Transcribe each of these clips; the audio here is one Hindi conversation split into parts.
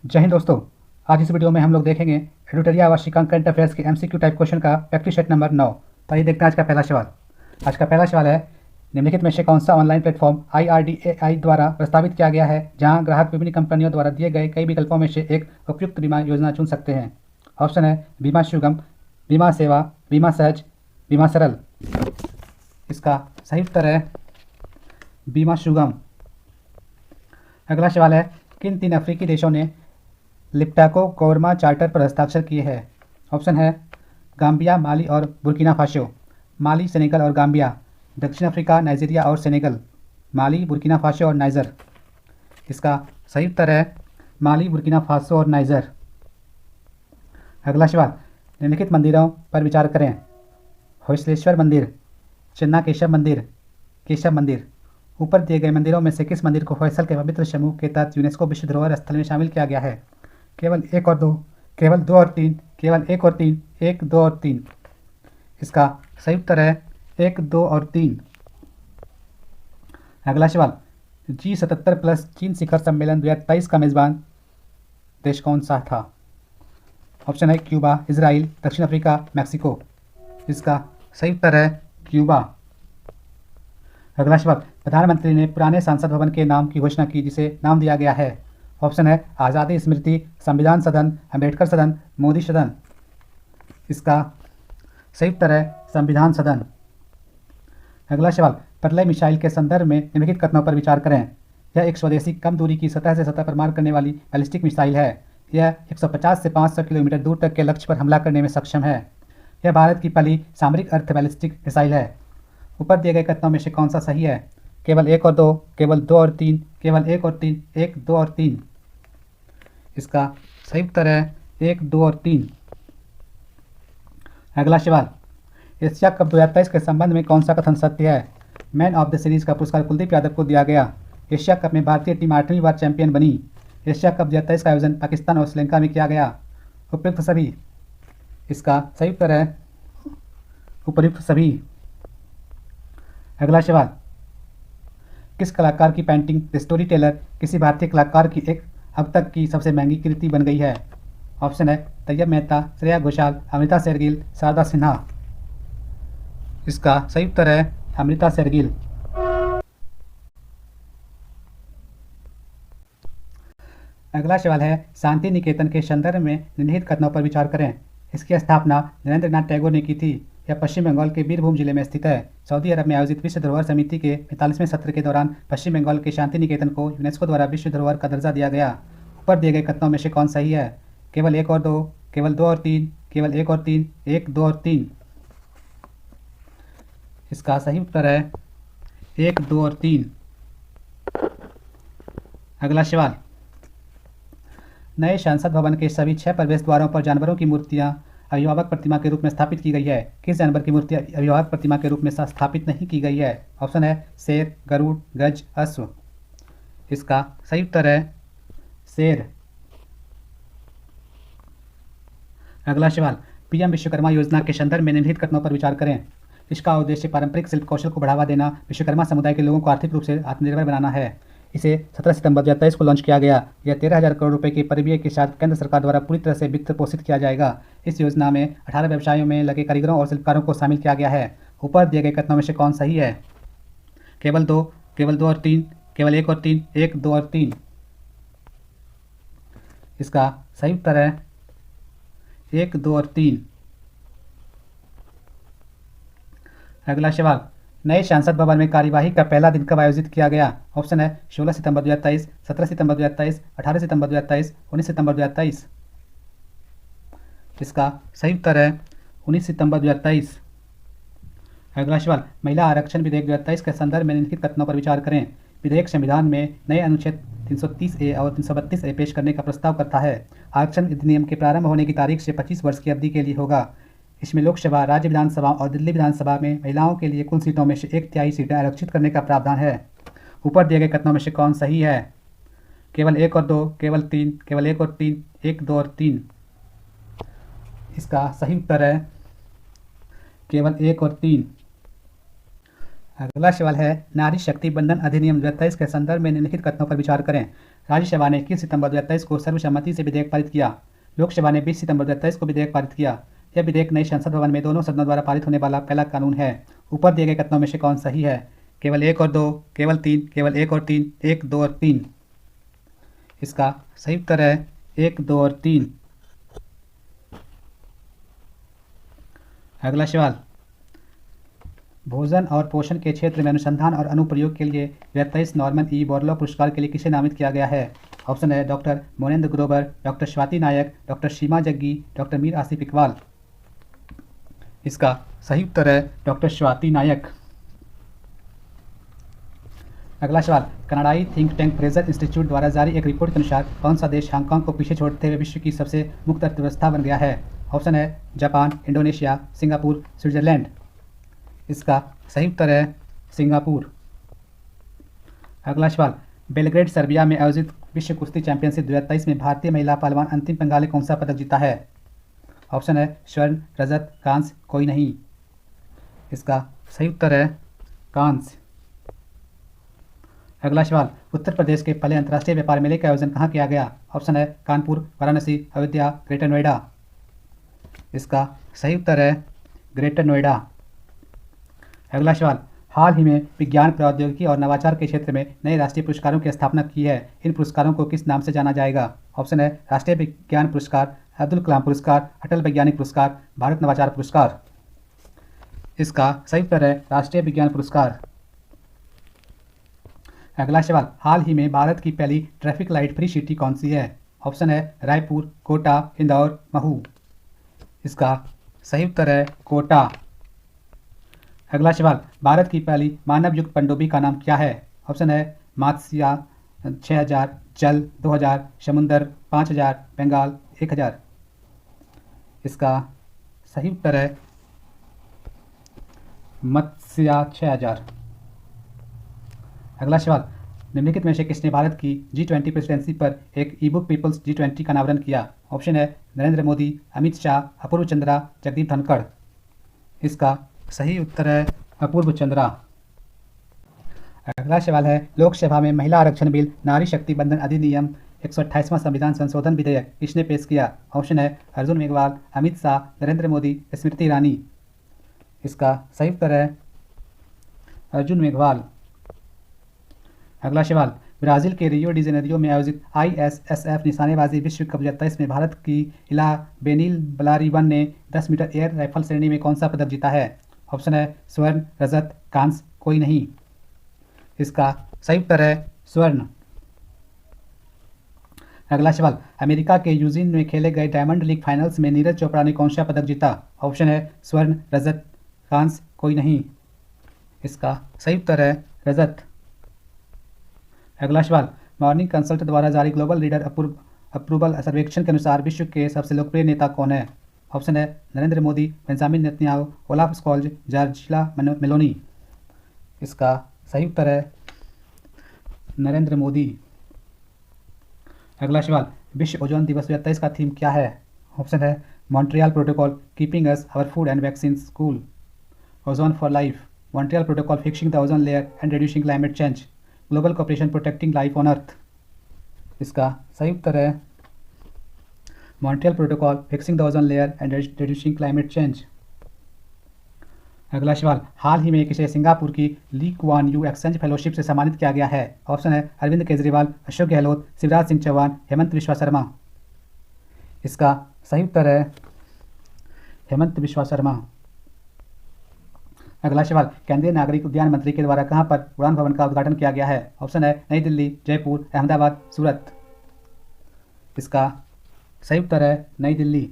जय हिंद दोस्तों। आज इस वीडियो में हम लोग देखेंगे एडुटोरिया आवासीय करंट अफेयर्स के एमसीक्यू टाइप क्वेश्चन का प्रैक्टिस सेट नंबर 9। तो आइए देखते हैं आज का पहला सवाल। आज का पहला सवाल है, निम्नलिखित में से कौन सा ऑनलाइन प्लेटफॉर्म IRDAI द्वारा प्रस्तावित किया गया है जहां ग्राहक विभिन्न कंपनियों द्वारा दिए गए कई विकल्पों में से एक उपयुक्त बीमा योजना चुन सकते हैं। ऑप्शन है बीमा सुगम, बीमा सेवा, बीमा सहज, बीमा सरल। इसका सही उत्तर है बीमा सुगम। अगला सवाल है, किन 3 अफ्रीकी देशों ने लिप्टाको कोरमा चार्टर पर हस्ताक्षर किए हैं। ऑप्शन है गाम्बिया, माली और बुर्किना फासो। माली, सेनेगल और गाम्बिया। दक्षिण अफ्रीका, नाइजीरिया और सेनेगल। माली, बुर्किना फासो और नाइजर। इसका सही उत्तर है माली, बुर्किना फासो और नाइजर। अगला सवाल, निम्नलिखित मंदिरों पर विचार करें। होयसलेश्वर मंदिर, चिन्ना केशव मंदिर, केशव मंदिर। ऊपर दिए गए मंदिरों में से किस मंदिर को होयसल के पवित्र समूह के तहत यूनेस्को विश्व धरोहर स्थल में शामिल किया गया है। केवल 1 और 2, केवल 2 और 3, केवल 1 और 3, 1, 2 और 3। इसका सही उत्तर है 1, 2 और 3। अगला सवाल, G77 प्लस चीन शिखर सम्मेलन 2023 का मेजबान देश कौन सा था। ऑप्शन है क्यूबा, इजराइल, दक्षिण अफ्रीका, मैक्सिको। इसका सही उत्तर है क्यूबा। अगला सवाल, प्रधानमंत्री ने पुराने संसद भवन के नाम की घोषणा की जिसे नाम दिया गया है। ऑप्शन है आज़ादी स्मृति, संविधान सदन, अम्बेडकर सदन, मोदी सदन। इसका सही उत्तर है संविधान सदन। अगला सवाल, प्रलय मिसाइल के संदर्भ में निम्नलिखित कथनों पर विचार करें। यह एक स्वदेशी कम दूरी की सतह से सतह पर मार करने वाली बैलिस्टिक मिसाइल है। यह 150 से 500 किलोमीटर दूर तक के लक्ष्य पर हमला करने में सक्षम है। यह भारत की पहली सामरिक अर्थ बैलिस्टिक मिसाइल है। ऊपर दिए गए कथनों में से कौन सा सही है। केवल 1 और 2, केवल 2 और 3, केवल 1 और 3, 1, 2 और 3। इसका सही उत्तर है 1, 2 और 3। अगला सवाल, एशिया कप 2023 के संबंध में कौन सा कथन सत्य है। मैन ऑफ द सीरीज का पुरस्कार कुलदीप यादव को दिया गया। एशिया कप में भारतीय टीम 8वीं बार चैंपियन बनी। एशिया कप 2023 का आयोजन पाकिस्तान और श्रीलंका में किया गया। उपयुक्त सभी। इसका सही उत्तर है उपयुक्त सभी। अगला सवाल, किस कलाकार की पेंटिंग द स्टोरी टेलर किसी भारतीय कलाकार की एक अब तक की सबसे महंगी कृति बन गई है। ऑप्शन है तैयब मेहता, श्रेया घोषाल, अमृता शेरगिल, शारदा सिन्हा। इसका सही उत्तर है अमृता शेरगिल। अगला सवाल है, शांति निकेतन के संदर्भ में निम्नलिखित कथनों पर विचार करें। इसकी स्थापना नरेंद्र नाथ टैगोर ने की थी। यह पश्चिम बंगाल के बीरभूम जिले में स्थित है। सऊदी अरब में आयोजित विश्व धरोहर समिति के 45वें सत्र के दौरान पश्चिम बंगाल के शांति निकेतन को यूनेस्को द्वारा विश्व धरोहर का दर्जा दिया गया। ऊपर दिए गए कथनों में से कौन सही है। केवल 1 और 2, केवल 2 और 3, केवल 1 और 3, 1, 2 और 3। इसका सही उत्तर है 1, 2 और 3। अगला सवाल, नए संसद भवन के सभी 6 प्रवेश द्वारों पर जानवरों की मूर्तियां अभिभावक प्रतिमा के रूप में स्थापित की गई है। किस जानवर की मूर्ति अभिभावक प्रतिमा के रूप में स्थापित नहीं की गई है। ऑप्शन है शेर, गरुड़, गज, अश्व। इसका सही उत्तर है शेर। अगला सवाल, पीएम विश्वकर्मा योजना के संदर्भ में निम्नलिखित कथनों पर विचार करें। इसका उद्देश्य पारंपरिक शिल्प कौशल को बढ़ावा देना, विश्वकर्मा समुदाय के लोगों को आर्थिक रूप से आत्मनिर्भर बनाना है। इसे 17 सितंबर 2023 को लॉन्च किया गया। यह 13,000 करोड़ रुपए के परिव्यय के साथ केंद्र सरकार द्वारा पूरी तरह से वित्त पोषित किया जाएगा। इस योजना में 18 व्यवसायों में लगे कारीगरों और शिल्पकारों को शामिल किया गया है। ऊपर दिए गए कथनों में से कौन सही है। केवल 2, केवल 2 और 3, केवल 1 और 3, 1, 2 और 3। इसका सही उत्तर है 1, 2 और 3। अगला सवाल, नए संसद भवन में कार्यवाही का पहला दिन कब आयोजित किया गया। ऑप्शन है 16 सितंबर 2023, 17 सितंबर 2023, 18 सितंबर 2023, 19 सितंबर 2023। इसका सही उत्तर है 19 सितंबर 2023। अगला सवाल, महिला आरक्षण विधेयक 2023 के संदर्भ में निम्नलिखित कथनों पर विचार करें। विधेयक संविधान में नए अनुच्छेद 330A और 332A पेश करने का प्रस्ताव करता है। आरक्षण अधिनियम के प्रारंभ होने की तारीख से 25 वर्ष की अवधि के लिए होगा। इसमें लोकसभा, राज्य विधानसभा और दिल्ली विधानसभा में महिलाओं के लिए कुल सीटों में से 1/3 सीटें आरक्षित करने का प्रावधान है। ऊपर दिए गए कथनों में से कौन सही है। केवल 1 और 2, केवल 3, केवल 1 और 3, 1, 2 और 3। इसका सही उत्तर है केवल 1 और 3। अगला सवाल है, नारी शक्ति बंधन अधिनियम 2023 के संदर्भ में निम्नलिखित कथनों पर विचार करें। राज्यसभा ने 21 सितंबर 2023 को सर्वसम्मति से विधेयक पारित किया। लोकसभा ने 20 सितंबर 2023 को विधेयक पारित किया। यह विधेयक नई संसद भवन में दोनों सदनों द्वारा पारित होने वाला पहला कानून है। ऊपर दिए गए कथनों में से कौन सही है? केवल 1 और 2, केवल 3, केवल 1 और 3, 1, 2 और 3। इसका सही उत्तर है 1, 2 और 3। अगला सवाल, भोजन और पोषण के क्षेत्र में अनुसंधान और अनुप्रयोग के लिए 2023 नॉर्मन ई बोरलॉग पुरस्कार के लिए किसे नामित किया गया है? ऑप्शन है डॉक्टर मोनेंद्र ग्रोवर, डॉक्टर स्वाति नायक, डॉक्टर सीमा जग्गी, डॉक्टर मीर आसिफ इकबाल। इसका सही उत्तर है डॉक्टर स्वाति नायक। अगला सवाल, कनाडाई थिंक टैंक फ्रेजर इंस्टीट्यूट द्वारा जारी एक रिपोर्ट के अनुसार कौन सा देश हांगकांग को पीछे छोड़ते हुए विश्व की सबसे मुक्त अर्थव्यवस्था बन गया है? ऑप्शन है जापान, इंडोनेशिया, सिंगापुर, स्विट्जरलैंड। इसका सही उत्तर है सिंगापुर। अगला सवाल, बेलग्रेड सर्बिया में आयोजित विश्व कुश्ती चैंपियनशिप 2023 में भारतीय महिला पहलवान अंतिम पंगाल ने कौन सा पदक जीता है? ऑप्शन है स्वर्ण, रजत, कांस्य, कोई नहीं। इसका सही उत्तर है कांस्य। अगला सवाल, उत्तर प्रदेश के पहले अंतर्राष्ट्रीय व्यापार मेले का आयोजन कहाँ किया गया? ऑप्शन है कानपुर, वाराणसी, अयोध्या, ग्रेटर नोएडा। इसका सही उत्तर है ग्रेटर नोएडा। अगला सवाल, हाल ही में विज्ञान, प्रौद्योगिकी और नवाचार के क्षेत्र में नए राष्ट्रीय पुरस्कारों की स्थापना की है। इन पुरस्कारों को किस नाम से जाना जाएगा? ऑप्शन है राष्ट्रीय विज्ञान पुरस्कार, अब्दुल कलाम पुरस्कार, अटल वैज्ञानिक पुरस्कार, भारत नवाचार पुरस्कार। इसका सही उत्तर है राष्ट्रीय विज्ञान पुरस्कार। अगला सवाल, हाल ही में भारत की पहली ट्रैफिक लाइट फ्री सिटी कौन सी है? ऑप्शन है रायपुर, कोटा, इंदौर, महू। इसका सही उत्तर है कोटा। अगला सवाल, भारत की पहली मानव युक्त पनडुब्बी का नाम क्या है? ऑप्शन है मात्स्या 6000, जल 2000, समुंदर 5000, बंगाल 1000। इसका सही उत्तर है मत्स्या 6000। अगला सवाल, निम्नलिखित में से किसने भारत की G20 प्रेसिडेंसी पर एक ई बुक पीपल्स G20 का अनावरण किया? ऑप्शन है नरेंद्र मोदी, अमित शाह, अपूर्व चंद्रा, जगदीप धनखड़। इसका सही उत्तर है अपूर्व चंद्रा। अगला सवाल है, लोकसभा में महिला आरक्षण बिल नारी शक्ति बंधन अधिनियम 128वां संविधान संशोधन विधेयक किसने पेश किया? ऑप्शन है अर्जुन मेघवाल, अमित शाह, नरेंद्र मोदी, स्मृति ईरानी। इसका सही उत्तर है अर्जुन मेघवाल। अगला सवाल, ब्राजील के रियो डी जेनेरियो में आयोजित ISSF निशानेबाजी विश्व कप 2023 में भारत की इला बेनिल बलारीवन ने 10 मीटर एयर राइफल श्रेणी में कौन सा पदक जीता है? ऑप्शन है स्वर्ण, रजत, कांस्य, कोई नहीं। इसका सही उत्तर है स्वर्ण। अगला सवाल, अमेरिका के यूजिन में खेले गए डायमंड लीग फाइनल्स में नीरज चोपड़ा ने कौन सा पदक जीता? ऑप्शन है स्वर्ण, रजत, कांस्य, कोई नहीं। इसका सही उत्तर है रजत। अगला सवाल, मॉर्निंग कंसल्ट द्वारा जारी ग्लोबल लीडर अप्रूवल सर्वेक्षण के अनुसार विश्व के सबसे लोकप्रिय नेता कौन है? ऑप्शन है Narendra Modi, Benjamin Netanyahu, Olaf Scholz, Giorgia Meloni. इसका सही उत्तर है नरेंद्र मोदी। अगला सवाल, विश्व ओजोन दिवस 2023 का थीम क्या है? ऑप्शन है Montreal protocol, keeping us our food and vaccine cool, ozone for life, Montreal protocol fixing the ozone layer and reducing climate change, global cooperation protecting life on earth. इसका सही उत्तर है Montreal protocol fixing the ozone layer and reducing climate change. अगला सवाल, हाल ही में किसे सिंगापुर की Lee Kuan Yew exchange fellowship से सम्मानित किया गया है? ऑप्शन है अरविंद केजरीवाल, अशोक गहलोत, शिवराज सिंह चौहान, हेमंत बिश्वा शर्मा। इसका सही उत्तर है हेमंत बिश्वा शर्मा। अगला सवाल, केंद्रीय नागरिक उद्यान मंत्री के द्वारा कहां पर उड़ान भवन का उद्घाटन किया गया है? ऑप्शन है नई दिल्ली, जयपुर, अहमदाबाद, सूरत। इसका सही उत्तर है नई दिल्ली।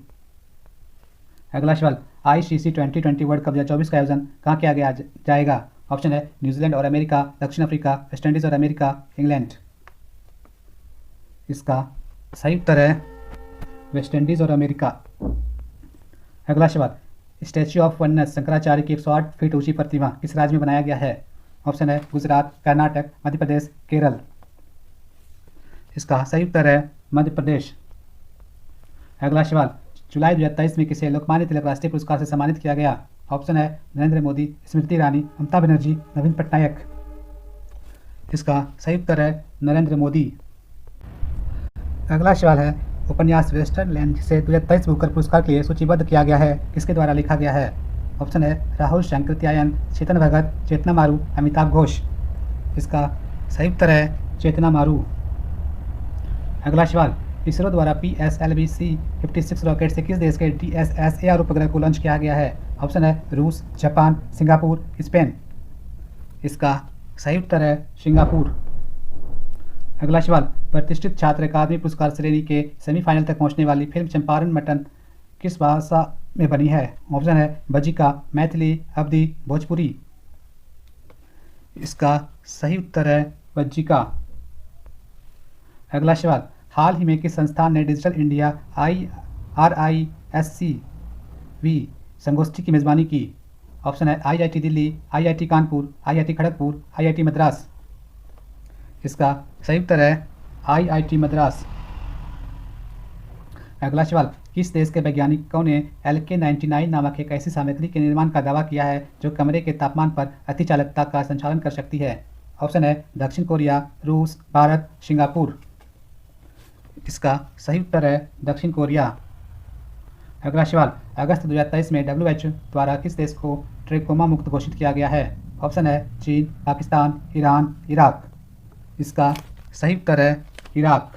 अगला सवाल, ICC 2020 वर्ल्ड कप 2024 का आयोजन कहाँ किया गया जाएगा? ऑप्शन है न्यूजीलैंड और अमेरिका, दक्षिण अफ्रीका, वेस्ट इंडीज और अमेरिका, इंग्लैंड। इसका सही उत्तर है वेस्ट इंडीज और अमेरिका। अगला सवाल, स्टैच्यू ऑफ वननेस शंकराचार्य की 108 फीट ऊंची प्रतिमा किस राज्य में बनाया गया है? ऑप्शन है गुजरात, कर्नाटक, मध्य प्रदेश, केरल। इसका सही उत्तर है मध्य प्रदेश। अगला सवाल, जुलाई 2023 में किसे लोकमान्य तिलक राष्ट्रीय पुरस्कार से सम्मानित किया गया? ऑप्शन है नरेंद्र मोदी, स्मृति ईरानी, ममता बनर्जी, नवीन पटनायक। इसका सही उत्तर है नरेंद्र मोदी। अगला सवाल है, उपन्यास वेस्टर्न लैंड जिसे 2023 बुकर पुरस्कार के लिए सूचीबद्ध किया गया है, किसके द्वारा लिखा गया है? ऑप्शन है राहुल शंकृत्यायन, चेतन भगत, चेतना मारू, अमिताभ घोष। इसका सही उत्तर है चेतना मारू। अगला सवाल, इसरो द्वारा PSLV-C56 रॉकेट से किस देश के DSSAR उपग्रह को लॉन्च किया गया है? ऑप्शन है रूस, जापान, सिंगापुर, स्पेन। इसका सही उत्तर है सिंगापुर। अगला सवाल, प्रतिष्ठित छात्र अकादमी पुरस्कार श्रेणी के सेमीफाइनल तक पहुंचने वाली फिल्म चंपारण मटन किस भाषा में बनी है? ऑप्शन है बजिका, मैथिली, अवधी, भोजपुरी। इसका सही उत्तर है बज्जिका। अगला सवाल, हाल ही में किस संस्थान ने डिजिटल इंडिया RISC-V संगोष्ठी की मेजबानी की? ऑप्शन है IIT Delhi, IIT Kanpur, IIT Kharagpur, IIT Madras. इसका सही उत्तर है IIT मद्रास। अगला सवाल, किस देश के वैज्ञानिकों ने LK99 नामक एक ऐसी सामग्री के निर्माण का दावा किया है जो कमरे के तापमान पर अतिचालकता का संचालन कर सकती है? ऑप्शन है दक्षिण कोरिया, रूस, भारत, सिंगापुर। इसका सही उत्तर है दक्षिण कोरिया। अगला सवाल, अगस्त 2023 में WHO द्वारा किस देश को ट्रेकोमा मुक्त घोषित किया गया है? ऑप्शन है चीन, पाकिस्तान, ईरान, इराक। इसका सही उत्तर है इराक।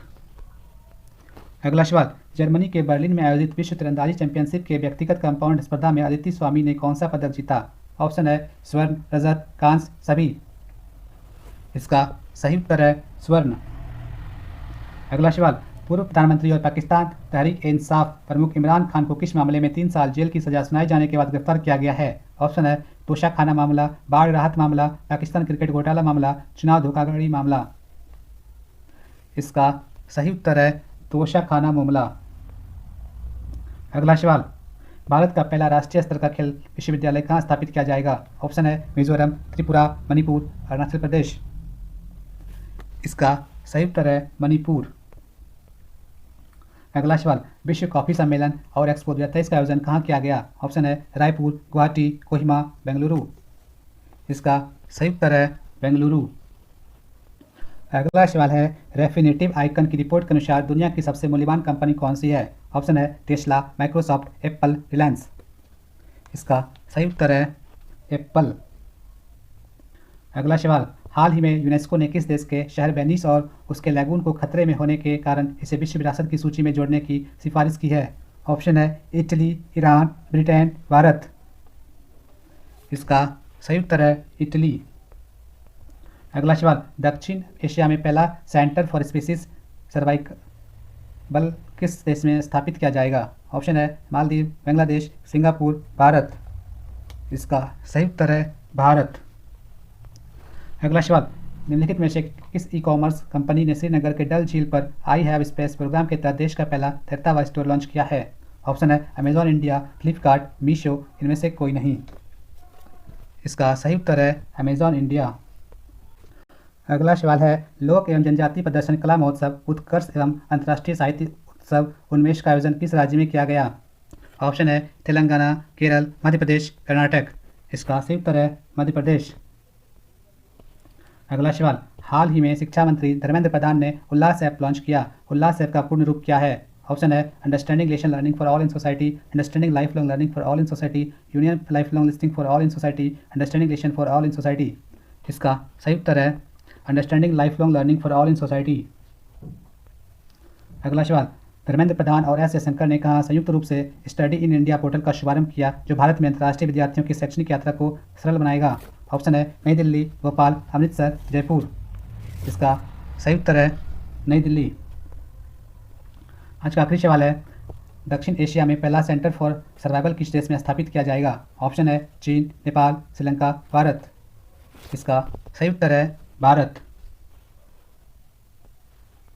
अगला सवाल, जर्मनी के बर्लिन में आयोजित विश्व तीरंदाजी चैंपियनशिप के व्यक्तिगत कंपाउंड स्पर्धा में अदिति स्वामी ने कौन सा पदक जीता? ऑप्शन है स्वर्ण, रजत, कांस्य, सभी। इसका सही उत्तर है स्वर्ण। अगला सवाल, पूर्व प्रधानमंत्री और पाकिस्तान तहरीक-ए-इंसाफ प्रमुख इमरान खान को किस मामले में 3 साल जेल की सजा सुनाए जाने के बाद गिरफ्तार किया गया है? ऑप्शन है तोशाखाना मामला, बाढ़ राहत मामला, पाकिस्तान क्रिकेट घोटाला मामला, चुनाव धोखाधड़ी मामला। इसका सही उत्तर है तोशाखाना मामला। अगला सवाल, भारत का पहला राष्ट्रीय स्तर का खेल विश्वविद्यालय कहाँ स्थापित किया जाएगा? ऑप्शन है मिजोरम, त्रिपुरा, मणिपुर, अरुणाचल प्रदेश। इसका सही उत्तर है मणिपुर। अगला सवाल, विश्व कॉफी सम्मेलन और एक्सपो 2023 का आयोजन कहाँ किया गया? ऑप्शन है रायपुर, गुवाहाटी, कोहिमा, बेंगलुरु। इसका सही उत्तर है बेंगलुरु। अगला सवाल है, रेफिनेटिव आइकन की रिपोर्ट के अनुसार दुनिया की सबसे मूल्यवान कंपनी कौन सी है? ऑप्शन है टेस्ला, माइक्रोसॉफ्ट, एप्पल, रिलायंस। इसका सही उत्तर है एप्पल। अगला सवाल, हाल ही में यूनेस्को ने किस देश के शहर वेनिस और उसके लैगून को खतरे में होने के कारण इसे विश्व विरासत की सूची में जोड़ने की सिफारिश की है? ऑप्शन है इटली, ईरान, ब्रिटेन, भारत। इसका सही उत्तर है इटली। अगला सवाल, दक्षिण एशिया में पहला सेंटर फॉर स्पीसीज सर्वाइवल किस देश में स्थापित किया जाएगा? ऑप्शन है मालदीव, बांग्लादेश, सिंगापुर, भारत। इसका सही उत्तर है भारत। अगला सवाल, निम्नलिखित में से किस ई कॉमर्स कंपनी ने श्रीनगर के डल झील पर आई हैव स्पेस प्रोग्राम के तहत देश का पहला तैरता हुआ स्टोर लॉन्च किया है? ऑप्शन है अमेजॉन इंडिया, फ्लिपकार्ट, मीशो, इनमें से कोई नहीं। इसका सही उत्तर है अमेजॉन इंडिया। अगला सवाल है, लोक एवं जनजातीय प्रदर्शन कला महोत्सव, उत्कर्ष एवं अंतर्राष्ट्रीय साहित्य उत्सव उन्मेष का आयोजन किस राज्य में किया गया? ऑप्शन है तेलंगाना, केरल, मध्य प्रदेश, कर्नाटक। इसका सही उत्तर है मध्य प्रदेश। अगला सवाल, हाल ही में शिक्षा मंत्री धर्मेंद्र प्रधान ने उल्लास ऐप लॉन्च किया। उल्लास ऐप का पूर्ण रूप क्या है? ऑप्शन है understanding lesson learning for all in society, understanding life long learning for all in society, union life long listening for all in society, understanding lesson for all in society. इसका सही उत्तर है understanding life long learning for all in society. अगला सवाल, धर्मेंद्र प्रधान और एस जयशंकर ने कहा संयुक्त रूप से स्टडी इन इंडिया पोर्टल का शुभारंभ किया जो भारत में अंतर्राष्ट्रीय विद्यार्थियों की शैक्षणिक यात्रा को सरल बनाएगा? ऑप्शन है नई दिल्ली, भोपाल, अमृतसर, जयपुर। इसका सही उत्तर है नई दिल्ली। आज का आखिरी सवाल है, दक्षिण एशिया में पहला सेंटर फॉर सर्वाइवल किस देश में स्थापित किया जाएगा? ऑप्शन है चीन, नेपाल, श्रीलंका, भारत। इसका सही उत्तर है भारत।